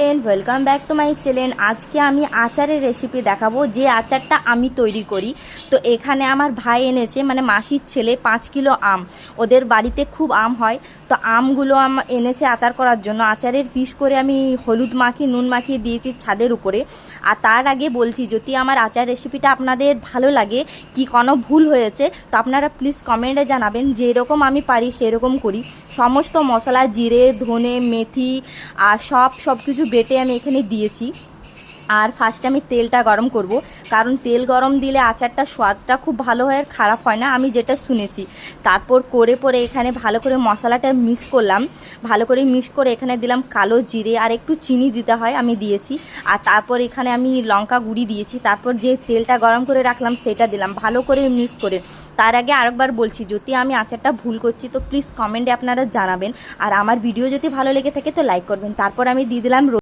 Welcome back to my channel. আজকে আমি আচারের রেসিপি দেখাবো, যে আচারটা আমি তৈরি করি। তো এখানে আমার ভাই এনেছে, মানে মাসির ছেলে 5 কিলো আম। ওদের বাড়িতে খুব আম হয়, তো আমগুলো এনেছে আচার করার জন্য। আচারের পিস করে আমি হলুদ মাখিয়ে নুন মাখিয়ে দিয়েছি ছাদের উপরে। আর তার আগে বলছি, যদি আমার আচার রেসিপিটা আপনাদের ভালো লাগে, কি কোনো ভুল হয়েছে, তো আপনারা প্লিজ কমেন্টে জানাবেন। যেরকম আমি পারি সেরকম করি। সমস্ত মশলা, জিরে, ধনে, মেথি আর সব কিছু বেটে আমি এখানে দিয়েছি। আর ফার্স্টে আমি তেলটা গরম করব, কারণ তেল গরম দিলে আচারটা স্বাদটা খুব ভালো হয় আর খারাপ হয় না, আমি যেটা শুনেছি। তারপর পরে এখানে ভালো করে মশলাটা মিক্স করলাম। ভালো করে মিক্স করে এখানে দিলাম কালো জিরে আর একটু চিনি দিতে হয়, আমি দিয়েছি। আর তারপর এখানে আমি লঙ্কা গুঁড়ি দিয়েছি। তারপর যে তেলটা গরম করে রাখলাম সেটা দিলাম, ভালো করে মিক্স করে। তার আগে আরেকবার বলছি, যদি আমি আচারটা ভুল করছি তো প্লিজ কমেন্টে আপনারা জানাবেন। আর আমার ভিডিও যদি ভালো লেগে থাকে তো লাইক করবেন। তারপর আমি দিয়ে দিলাম